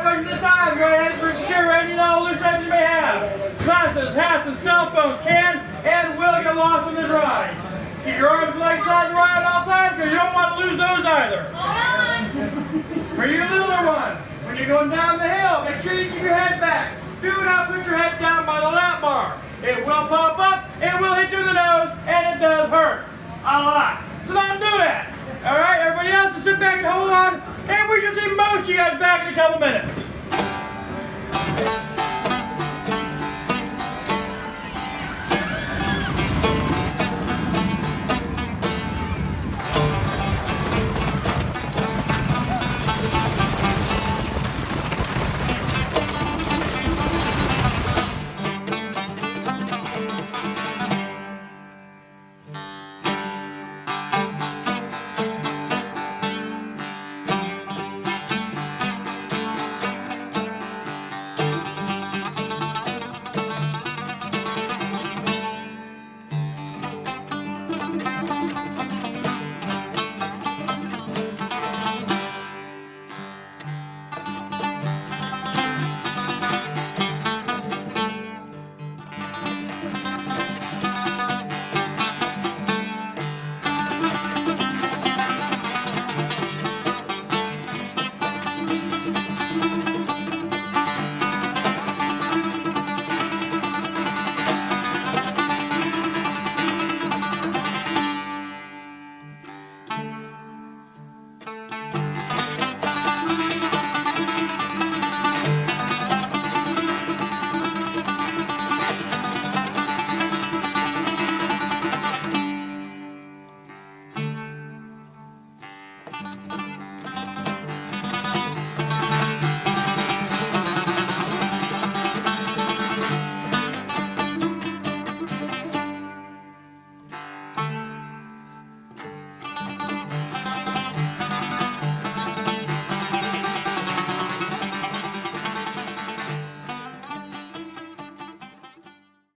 places this time. Go ahead and secure any and all loose items you may have. Glasses, hats, and cell phones can and will get lost on this ride. Keep your arms and legs side and right at all times because you don't want to lose those either. For you littler ones, when you're going down the hill, make sure you keep your head back. Do not put your head down by the lap bar. It will pop up, it will hit you in the nose, and it does hurt a lot. So don't do that. All right, everybody else, sit back and hold on, and we can see most of you guys back in a couple minutes.